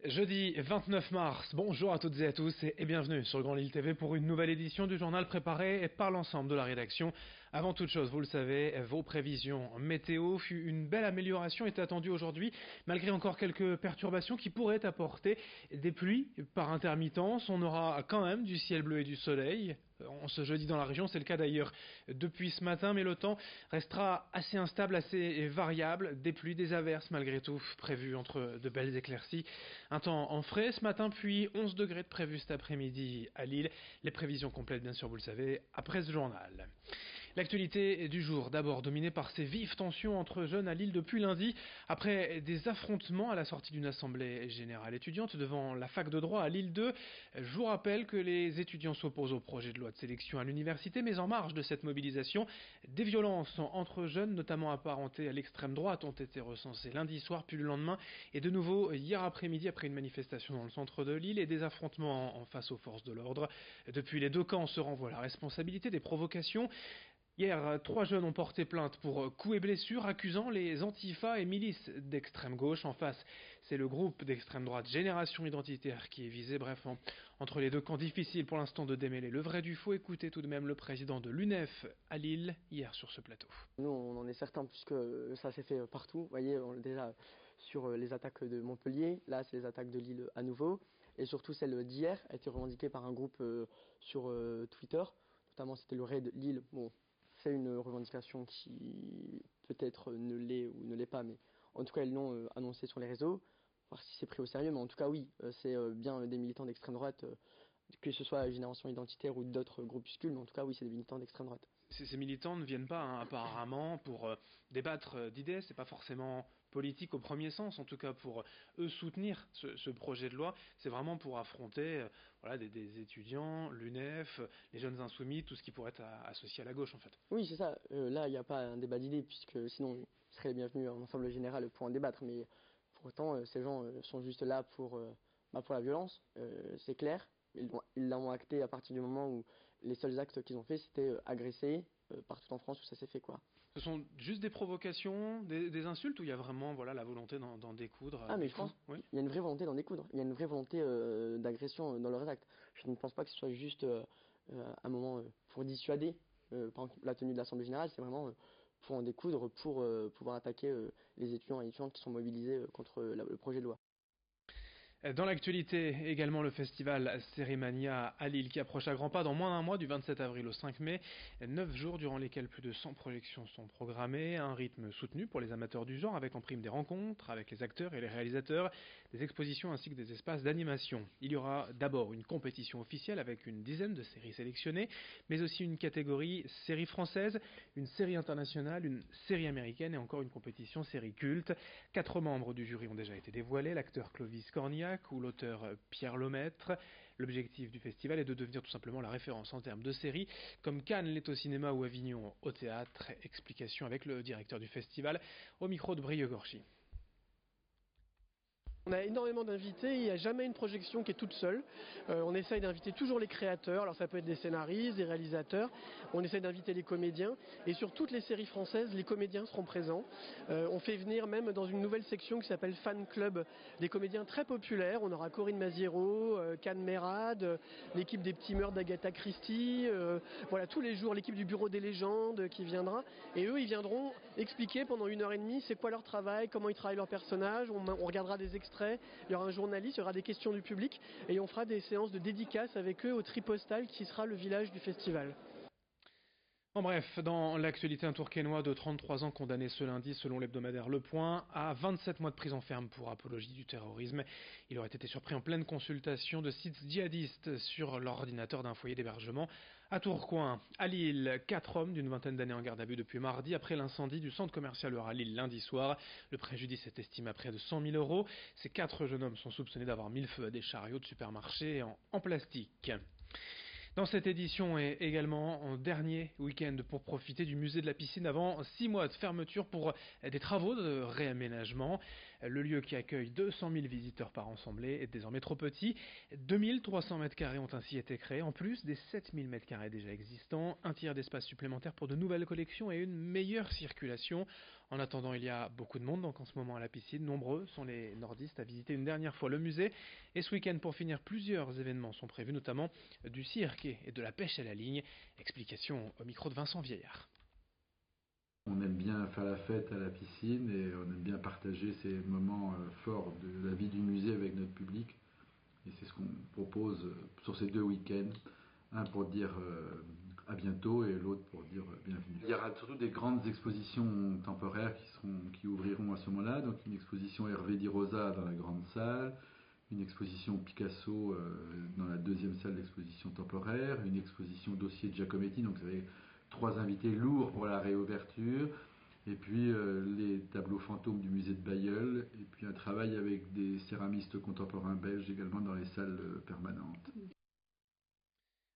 Jeudi 29 mars, bonjour à toutes et à tous et bienvenue sur Grand Lille TV pour une nouvelle édition du journal préparé par l'ensemble de la rédaction. Avant toute chose, vous le savez, vos prévisions météo, une belle amélioration est attendue aujourd'hui, malgré encore quelques perturbations qui pourraient apporter des pluies par intermittence. On aura quand même du ciel bleu et du soleil. Ce jeudi dans la région, c'est le cas d'ailleurs depuis ce matin, mais le temps restera assez instable, assez variable, des pluies, des averses malgré tout prévues entre de belles éclaircies. Un temps en frais ce matin, puis 11 degrés de prévu cet après-midi à Lille. Les prévisions complètes, bien sûr, vous le savez, après ce journal. L'actualité du jour, d'abord dominée par ces vives tensions entre jeunes à Lille depuis lundi, après des affrontements à la sortie d'une assemblée générale étudiante devant la fac de droit à Lille 2. Je vous rappelle que les étudiants s'opposent au projet de loi de sélection à l'université, mais en marge de cette mobilisation, des violences entre jeunes, notamment apparentées à l'extrême droite, ont été recensées lundi soir, puis le lendemain, et de nouveau hier après-midi après une manifestation dans le centre de Lille et des affrontements en face aux forces de l'ordre. Depuis, les deux camps se renvoient la responsabilité des provocations. Hier, 3 jeunes ont porté plainte pour coups et blessures, accusant les antifas et milices d'extrême gauche. En face, c'est le groupe d'extrême droite Génération Identitaire qui est visé. Bref, entre les deux camps, difficile pour l'instant de démêler le vrai du faux. Écoutez tout de même le président de l'UNEF à Lille, hier sur ce plateau. Nous, on en est certains puisque ça s'est fait partout. Vous voyez, déjà sur les attaques de Montpellier, là c'est les attaques de Lille à nouveau. Et surtout celle d'hier a été revendiquée par un groupe sur Twitter. Notamment c'était le raid Lille. Bon, c'est une revendication qui peut-être ne l'est ou ne l'est pas, mais en tout cas ils l'ont annoncé sur les réseaux. Voir si c'est pris au sérieux, mais en tout cas oui, c'est bien des militants d'extrême droite, que ce soit Génération Identitaire ou d'autres groupuscules, mais en tout cas oui, c'est des militants d'extrême droite. Ces militants ne viennent pas apparemment pour débattre d'idées, c'est pas forcément politique au premier sens, en tout cas pour eux soutenir ce projet de loi, c'est vraiment pour affronter des étudiants, l'UNEF, les jeunes insoumis, tout ce qui pourrait être associé à la gauche en fait. Oui, c'est ça, là il n'y a pas un débat d'idées, puisque sinon ils seraient les bienvenus en ensemble général pour en débattre, mais pour autant ces gens sont juste là pour la violence, c'est clair. Ils l'ont acté à partir du moment où les seuls actes qu'ils ont fait c'était agresser partout en France où ça s'est fait quoi. Ce sont juste des provocations, des insultes ou il y a vraiment la volonté d'en découdre? Ah mais je pense qu'il y a une vraie volonté d'en découdre, il y a une vraie volonté d'agression dans leurs actes. Je ne pense pas que ce soit juste un moment pour dissuader, par exemple la tenue de l'Assemblée Générale, c'est vraiment pour en découdre, pour pouvoir attaquer les étudiants et étudiantes qui sont mobilisés contre le projet de loi. Dans l'actualité, également le festival Sérimania à Lille qui approche à grands pas dans moins d'un mois, du 27 avril au 5 mai. 9 jours durant lesquels plus de 100 projections sont programmées, un rythme soutenu pour les amateurs du genre avec en prime des rencontres avec les acteurs et les réalisateurs, des expositions ainsi que des espaces d'animation. Il y aura d'abord une compétition officielle avec une dizaine de séries sélectionnées, mais aussi une catégorie série française, une série internationale, une série américaine et encore une compétition série culte. 4 membres du jury ont déjà été dévoilés, l'acteur Clovis Cornillac ou l'auteur Pierre Lemaitre. L'objectif du festival est de devenir tout simplement la référence en termes de séries, comme Cannes l'est au cinéma ou Avignon au théâtre. Explication avec le directeur du festival au micro de Brieux Gorchy. On a énormément d'invités, il n'y a jamais une projection qui est toute seule. On essaye d'inviter toujours les créateurs, alors ça peut être des scénaristes, des réalisateurs, on essaye d'inviter les comédiens, et sur toutes les séries françaises, les comédiens seront présents. On fait venir même dans une nouvelle section qui s'appelle Fan Club, des comédiens très populaires. On aura Corinne Maziero, Can Merad, l'équipe des Petits Mœurs d'Agatha Christie, voilà, tous les jours l'équipe du Bureau des légendes qui viendra, et eux ils viendront expliquer pendant 1h30 c'est quoi leur travail, comment ils travaillent leurs personnages, on regardera des extraits. Il y aura un journaliste, il y aura des questions du public et on fera des séances de dédicaces avec eux au Tripostal qui sera le village du festival. En bref, dans l'actualité, un Tourquenois de 33 ans condamné ce lundi, selon l'hebdomadaire Le Point, à 27 mois de prison ferme pour apologie du terrorisme. Il aurait été surpris en pleine consultation de sites djihadistes sur l'ordinateur d'un foyer d'hébergement à Tourcoing. À Lille, 4 hommes d'une vingtaine d'années en garde à vue depuis mardi après l'incendie du centre commercial à Lille lundi soir. Le préjudice est estimé à près de 100 000 €. Ces 4 jeunes hommes sont soupçonnés d'avoir mis le feu à des chariots de supermarché en plastique. Dans cette édition et également en dernier week-end pour profiter du musée de la piscine avant 6 mois de fermeture pour des travaux de réaménagement. Le lieu qui accueille 200 000 visiteurs par an semblait est désormais trop petit. 2300 m² ont ainsi été créés, en plus des 7000 m² déjà existants, un tiers d'espace supplémentaire pour de nouvelles collections et une meilleure circulation. En attendant, il y a beaucoup de monde donc en ce moment à la piscine. Nombreux sont les nordistes à visiter une dernière fois le musée. Et ce week-end, pour finir, plusieurs événements sont prévus, notamment du cirque et de la pêche à la ligne. Explication au micro de Vincent Vieillard. On aime bien faire la fête à la piscine et on aime bien partager ces moments forts de la vie du musée avec notre public. Et c'est ce qu'on propose sur ces 2 week-ends. Un pour dire à bientôt et l'autre pour dire bienvenue. Il y aura surtout des grandes expositions temporaires qui ouvriront à ce moment-là. Donc une exposition Hervé Di Rosa dans la grande salle, une exposition Picasso dans la 2e salle d'exposition temporaire, une exposition dossier de Giacometti, donc vous avez 3 invités lourds pour la réouverture, et puis les tableaux fantômes du musée de Bailleul, et puis un travail avec des céramistes contemporains belges également dans les salles permanentes.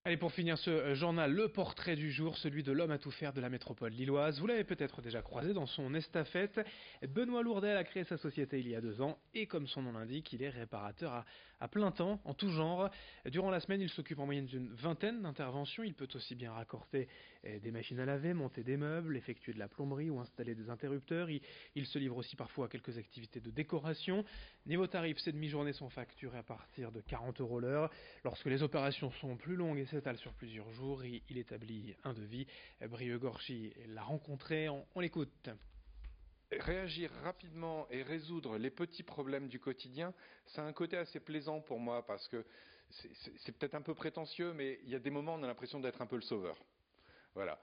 Allez, pour finir ce journal, le portrait du jour, celui de l'homme à tout faire de la métropole lilloise. Vous l'avez peut-être déjà croisé dans son estafette. Benoît Lourdel a créé sa société il y a 2 ans et comme son nom l'indique, il est réparateur à plein temps, en tout genre. Durant la semaine, il s'occupe en moyenne d'une 20aine d'interventions. Il peut aussi bien raccorder des machines à laver, monter des meubles, effectuer de la plomberie ou installer des interrupteurs. Il se livre aussi parfois à quelques activités de décoration. Niveau tarif, ces demi-journées sont facturées à partir de 40 € l'heure. Lorsque les opérations sont plus longues et s'étalent sur plusieurs jours, il établit un devis. Brieux Gorchy l'a rencontré, on l'écoute. Réagir rapidement et résoudre les petits problèmes du quotidien, ça a un côté assez plaisant pour moi parce que c'est peut-être un peu prétentieux, mais il y a des moments où on a l'impression d'être un peu le sauveur. Voilà,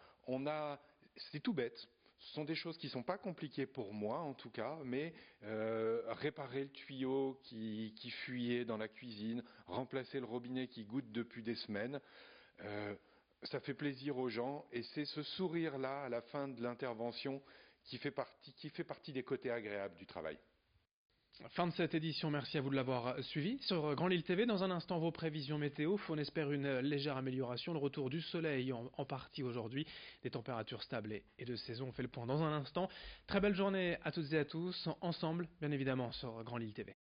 c'est tout bête. Ce sont des choses qui ne sont pas compliquées pour moi en tout cas, mais réparer le tuyau qui fuyait dans la cuisine, remplacer le robinet qui goutte depuis des semaines, ça fait plaisir aux gens et c'est ce sourire-là à la fin de l'intervention qui fait partie des côtés agréables du travail. Fin de cette édition, merci à vous de l'avoir suivi. Sur Grand Lille TV, dans un instant, vos prévisions météo. On espère une légère amélioration, le retour du soleil en partie aujourd'hui, des températures stables et de saison. On fait le point dans un instant. Très belle journée à toutes et à tous, ensemble, bien évidemment, sur Grand Lille TV.